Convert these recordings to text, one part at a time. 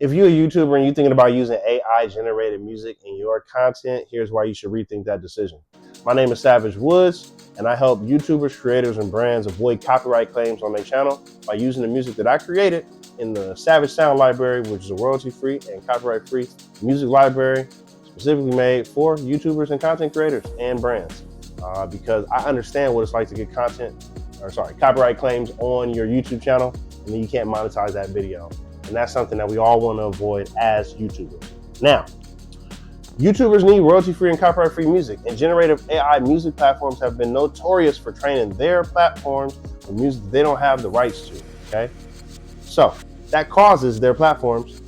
If you're a YouTuber and you're thinking about using AI generated music in your content, here's why you should rethink that decision. My name is Savage Woods, and I help YouTubers, creators, and brands avoid copyright claims on their channel by using the music that I created in the Savage Sound Library, which is a royalty-free and copyright-free music library specifically made for YouTubers and content creators and brands. Because I understand what it's like to get copyright claims on your YouTube channel, and then you can't monetize that video. And that's something that we all want to avoid as YouTubers. Now, YouTubers need royalty-free and copyright-free music, and generative AI music platforms have been notorious for training their platforms with music that they don't have the rights to, okay? So that causes their platforms,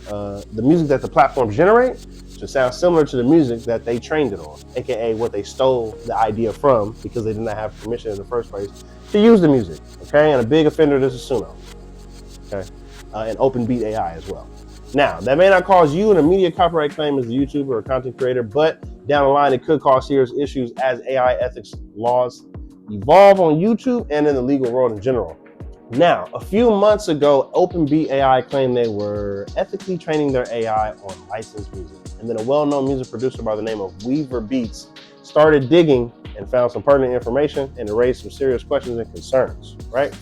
the music that the platforms generate, to sound similar to the music that they trained it on, aka what they stole the idea from because they did not have permission in the first place to use the music, okay? And a big offender, this is Suno, okay? And OpenBeat.AI as well. Now, that may not cause you an immediate copyright claim as a YouTuber or content creator, but down the line, it could cause serious issues as AI ethics laws evolve on YouTube and in the legal world in general. Now, a few months ago, OpenBeat.AI claimed they were ethically training their AI on licensed music. And then a well-known music producer by the name of Weaver Beats started digging and found some pertinent information, and it raised some serious questions and concerns, right?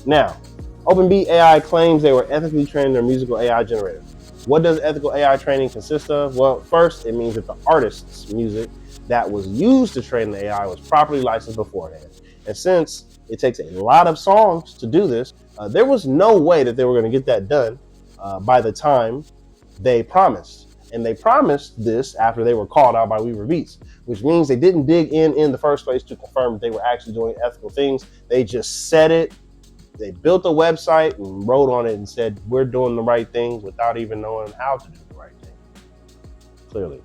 Now, OpenBeat.AI claims they were ethically training their musical AI generator. What does ethical AI training consist of? Well, first, it means that the artist's music that was used to train the AI was properly licensed beforehand. And since it takes a lot of songs to do this, there was no way that they were going to get that done by the time they promised. And they promised this after they were called out by Weaver Beats, which means they didn't dig in the first place to confirm that they were actually doing ethical things. They just said it. They built a website and wrote on it and said, we're doing the right thing without even knowing how to do the right thing, clearly.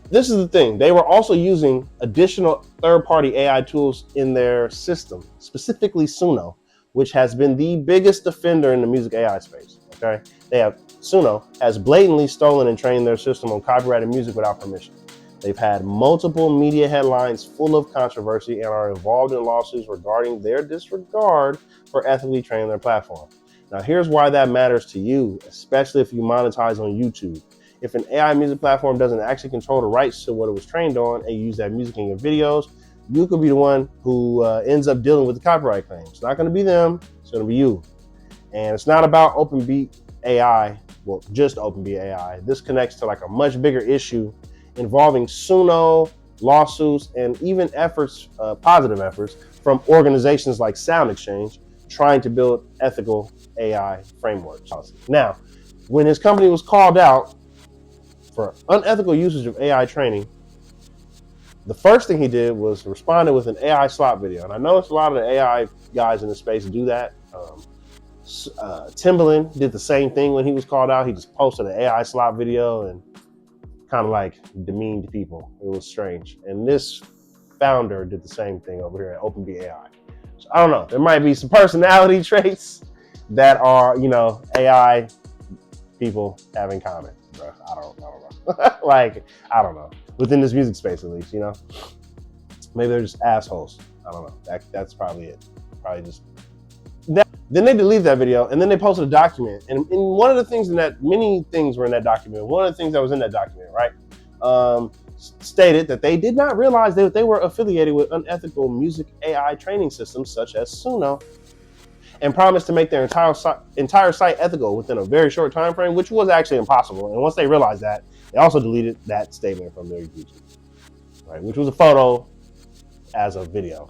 This is the thing. They were also using additional third-party AI tools in their system, specifically Suno, which has been the biggest offender in the music AI space, okay? Suno has blatantly stolen and trained their system on copyrighted music without permission. They've had multiple media headlines full of controversy and are involved in lawsuits regarding their disregard for ethically training their platform. Now, here's why that matters to you, especially if you monetize on YouTube. If an AI music platform doesn't actually control the rights to what it was trained on and use that music in your videos, you could be the one who ends up dealing with the copyright claims. It's not going to be them, it's going to be you. And it's not about OpenBeat.AI, well, just OpenBeat.AI. This connects to like a much bigger issue involving Suno, lawsuits, and even efforts, positive efforts from organizations like Soundexchange trying to build ethical AI frameworks. Now, when his company was called out for unethical usage of AI training, the first thing he did was responded with an AI slop video. And I noticed a lot of the AI guys in the space do that. Timbaland did the same thing when he was called out. He just posted an AI slop video and kind of like demeaned people. It was strange. And this founder did the same thing over here at OpenBeat.AI. So I don't know. There might be some personality traits that are, AI people have in common, bro. I don't know. Like, I don't know. Within this music space, at least, Maybe they're just assholes. I don't know. That's probably it. Probably just. Then they deleted that video, and then they posted a document. And one of the things many things were in that document. One of the things that was in that document, right, stated that they did not realize that they were affiliated with unethical music AI training systems such as Suno, and promised to make their entire site ethical within a very short time frame, which was actually impossible. And once they realized that, they also deleted that statement from their YouTube, right, which was a photo as a video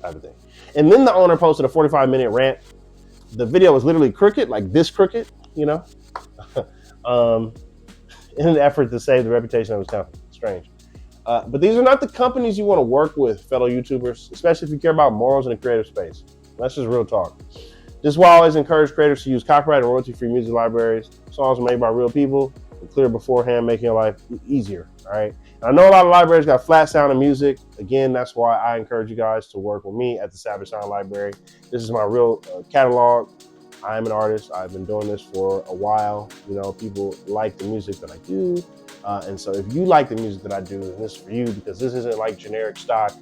type of thing. And then the owner posted a 45-minute rant. The video was literally crooked, like this crooked, in an effort to save the reputation of his company. Strange. But these are not the companies you want to work with, fellow YouTubers, especially if you care about morals in the creative space. That's just real talk. This is why I always encourage creators to use copyright and royalty-free music libraries. Songs made by real people, clear beforehand, making your life easier, all right? And I know a lot of libraries got flat sounding music. Again, that's why I encourage you guys to work with me at the Savage Sound Library. This is my real catalog. I'm an artist. I've been doing this for a while. You know, people like the music that I do. And so if you like the music that I do, then this is for you, because this isn't like generic stock,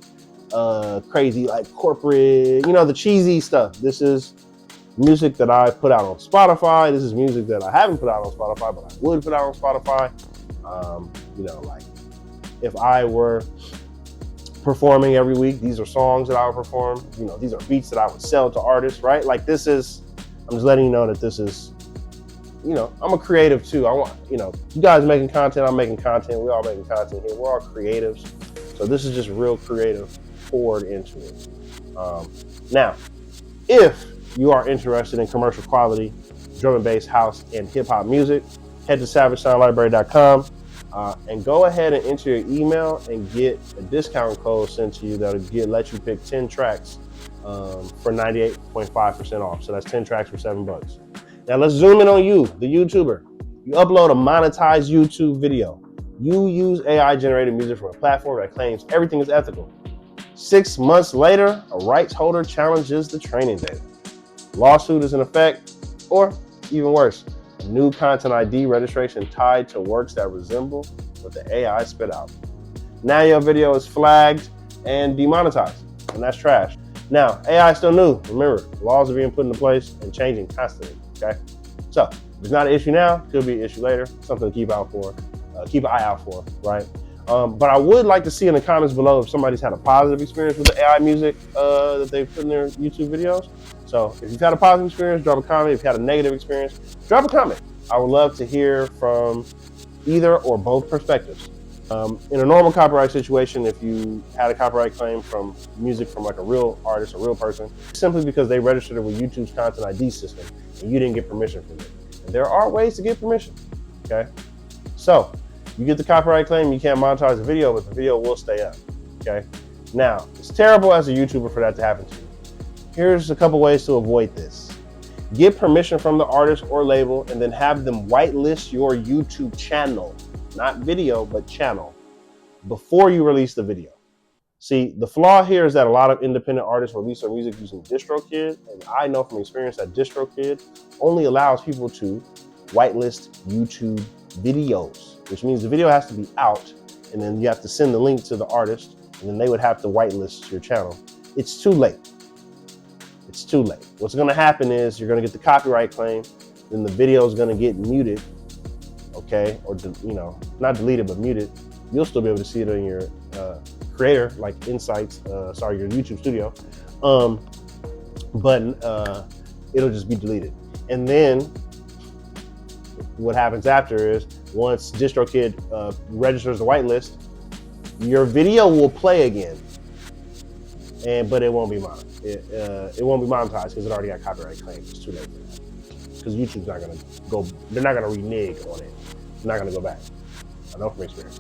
crazy, like corporate, you know, the cheesy stuff. This is music that I put out on Spotify. This is music that I haven't put out on Spotify, but I would put out on Spotify. You know, like if I were performing every week, these are songs that I would perform. You know, these are beats that I would sell to artists, right? Like this is, I'm just letting you know that this is, you know, I'm a creative too. I want, you know, you guys making content, I'm making content. We're all making content here. We're all creatives. So this is just real creative poured into it. Now, if you are interested in commercial quality drum and bass, house, and hip hop music, head to savagesoundlibrary.com and go ahead and enter your email and get a discount code sent to you that'll let you pick 10 tracks for 98.5% off. So that's 10 tracks for $7. Now let's zoom in on you, the YouTuber. You upload a monetized YouTube video. You use AI generated music from a platform that claims everything is ethical. 6 months later, a rights holder challenges the training data. Lawsuit is in effect, or even worse, a new content ID registration tied to works that resemble what the AI spit out. Now your video is flagged and demonetized, and that's trash. Now, AI is still new. Remember, laws are being put into place and changing constantly, okay? So, if it's not an issue now, could be an issue later, something to keep an eye out for, right? But I would like to see in the comments below if somebody's had a positive experience with the AI music that they've put in their YouTube videos. So if you've had a positive experience, drop a comment. If you've had a negative experience, drop a comment. I would love to hear from either or both perspectives. In a normal copyright situation, if you had a copyright claim from music from like a real artist, a real person, simply because they registered it with YouTube's content ID system and you didn't get permission from it. And there are ways to get permission, okay? So you get the copyright claim, you can't monetize the video, but the video will stay up, okay? Now, it's terrible as a YouTuber for that to happen to you. Here's a couple ways to avoid this. Get permission from the artist or label and then have them whitelist your YouTube channel, not video, but channel, before you release the video. See, the flaw here is that a lot of independent artists release their music using DistroKid, and I know from experience that DistroKid only allows people to whitelist YouTube videos, which means the video has to be out, and then you have to send the link to the artist, and then they would have to whitelist your channel. It's too late. It's too late. What's gonna happen is you're gonna get the copyright claim, then the video is gonna get muted, okay? Or, you know, not deleted, but muted. You'll still be able to see it in your creator, like Insights, your YouTube studio, but it'll just be deleted. And then what happens after is once DistroKid registers the whitelist, your video will play again, but it won't be monetized. It won't be monetized because it already got copyright claims. It's too late for that. Because YouTube's not gonna go, they're not gonna renege on it. They're not gonna go back. I know from experience.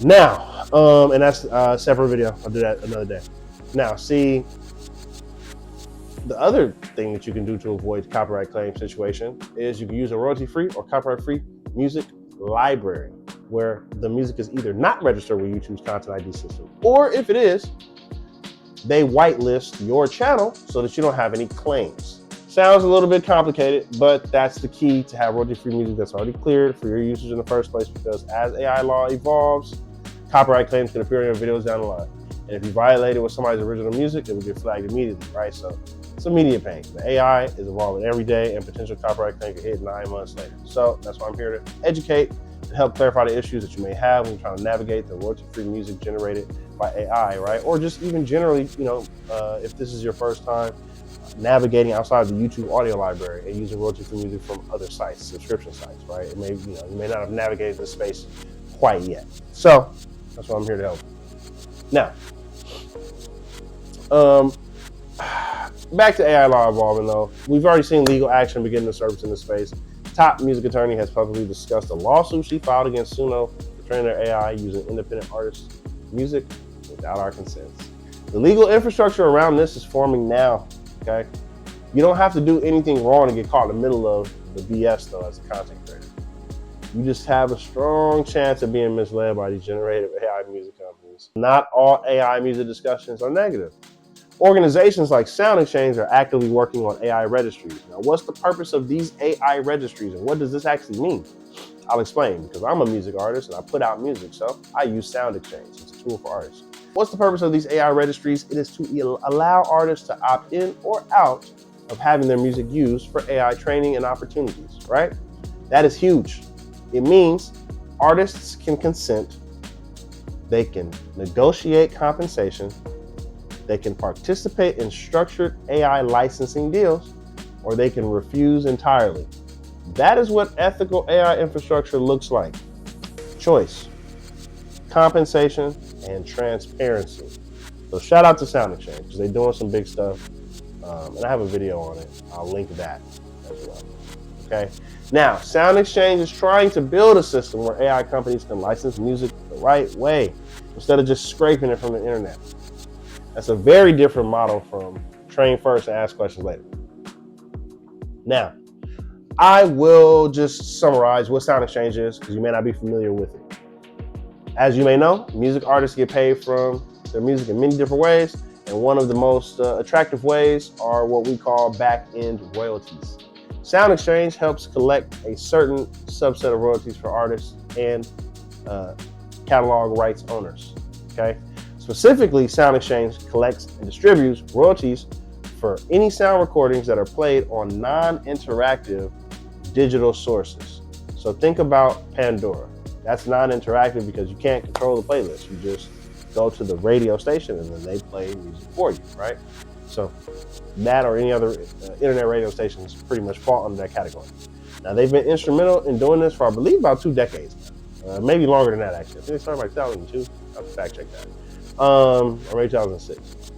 Now, and that's a separate video. I'll do that another day. Now, see, the other thing that you can do to avoid copyright claim situation is you can use a royalty-free or copyright-free music library, where the music is either not registered with YouTube's content ID system, or if it is, they whitelist your channel so that you don't have any claims. Sounds a little bit complicated, but that's the key to have royalty-free music that's already cleared for your users in the first place, because as AI law evolves, copyright claims can appear in your videos down the line. And if you violate it with somebody's original music, it will get flagged immediately, right? So it's immediate pain. The AI is evolving every day, and potential copyright claim can hit 9 months later. So that's why I'm here to educate and help clarify the issues that you may have when you're trying to navigate the royalty-free music generated by AI, right? Or just even generally, you know, if this is your first time navigating outside the YouTube audio library and using royalty-free music from other sites, subscription sites, right? It may, you know, you may not have navigated this space quite yet. So that's why I'm here to help. Now, back to AI law evolving though. We've already seen legal action begin to surface in this space. Top music attorney has publicly discussed a lawsuit she filed against Suno for training their AI using independent artists' music without our consent. The legal infrastructure around this is forming now, okay? You don't have to do anything wrong to get caught in the middle of the BS though as a content creator. You just have a strong chance of being misled by these generative AI music companies. Not all AI music discussions are negative. Organizations like Soundexchange are actively working on AI registries. Now, what's the purpose of these AI registries and what does this actually mean? I'll explain, because I'm a music artist and I put out music, so I use Soundexchange. It's a tool for artists. What's the purpose of these AI registries? It is to allow artists to opt in or out of having their music used for AI training and opportunities, right? That is huge. It means artists can consent, they can negotiate compensation, they can participate in structured AI licensing deals, or they can refuse entirely. That is what ethical AI infrastructure looks like. Choice, compensation, and transparency. So shout out to Soundexchange because they're doing some big stuff. And I have a video on it. I'll link that as well. Okay. Now, Soundexchange is trying to build a system where AI companies can license music the right way instead of just scraping it from the internet. That's a very different model from train first and ask questions later. Now, I will just summarize what Soundexchange is because you may not be familiar with it. As you may know, music artists get paid from their music in many different ways, and one of the most attractive ways are what we call back-end royalties. Soundexchange helps collect a certain subset of royalties for artists and catalog rights owners. Okay, specifically, Soundexchange collects and distributes royalties for any sound recordings that are played on non-interactive digital sources. So think about Pandora. That's non-interactive because you can't control the playlist. You just go to the radio station and then they play music for you, right? So that or any other internet radio stations pretty much fall under that category. Now they've been instrumental in doing this for I believe about 2 decades now. Maybe longer than that actually. I think they started by 2002. I have to fact check that. Or maybe 2006.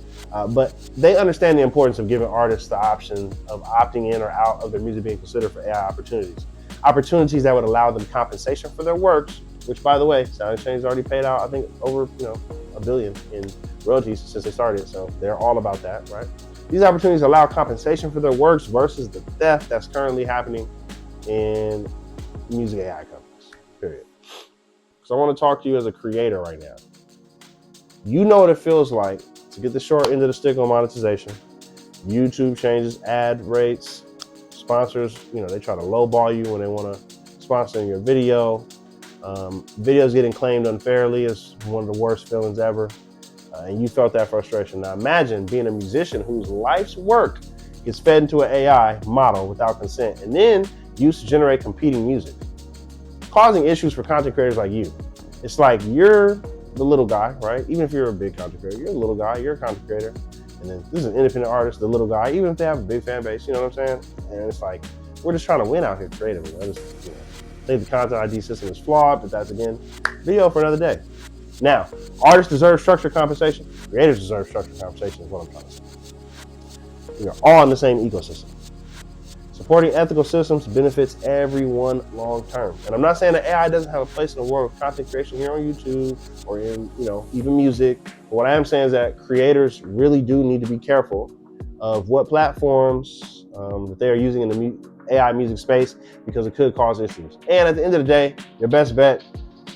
But they understand the importance of giving artists the option of opting in or out of their music being considered for AI opportunities. Opportunities that would allow them compensation for their works, which by the way, Soundexchange has already paid out, I think over $1 billion in royalties since they started. So they're all about that, right? These opportunities allow compensation for their works versus the theft that's currently happening in music AI companies, period. So I want to talk to you as a creator right now. You know what it feels like to get the short end of the stick on monetization. YouTube changes ad rates. Sponsors, they try to lowball you when they want to sponsor your video. Videos getting claimed unfairly is one of the worst feelings ever. And you felt that frustration. Now imagine being a musician whose life's work gets fed into an AI model without consent and then used to generate competing music, causing issues for content creators like you. It's like you're the little guy, right? Even if you're a big content creator, you're a little guy, you're a content creator. And then this is an independent artist, the little guy, even if they have a big fan base, you know what I'm saying? And it's like, we're just trying to win out here creatively. I think the content ID system is flawed, but that's again, video for another day. Now, artists deserve structured compensation. Creators deserve structured compensation is what I'm trying to say. We are all in the same ecosystem. Supporting ethical systems benefits everyone long term. And I'm not saying that AI doesn't have a place in the world of content creation here on YouTube or in, even music. But what I am saying is that creators really do need to be careful of what platforms that they are using in the AI music space because it could cause issues. And at the end of the day, your best bet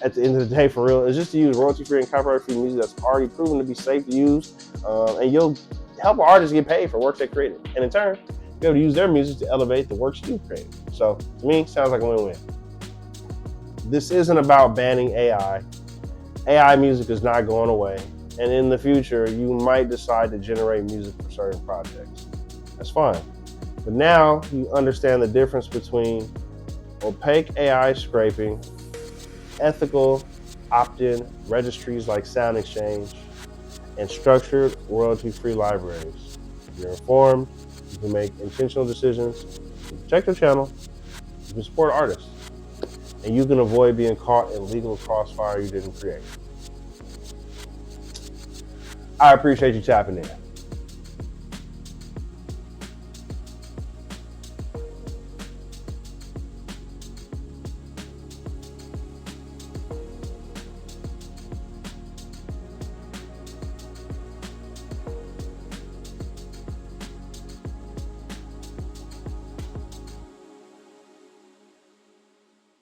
at the end of the day for real is just to use royalty-free and copyright-free music that's already proven to be safe to use. And you'll help artists get paid for works they created. And in turn, be able to use their music to elevate the works you've created. So to me, sounds like a win-win. This isn't about banning AI. AI music is not going away. And in the future, you might decide to generate music for certain projects. That's fine. But now you understand the difference between opaque AI scraping, ethical opt-in registries like Soundexchange, and structured royalty-free libraries. You're informed. You can make intentional decisions. Check your channel. You can support artists. And you can avoid being caught in legal crossfire you didn't create. I appreciate you tapping in.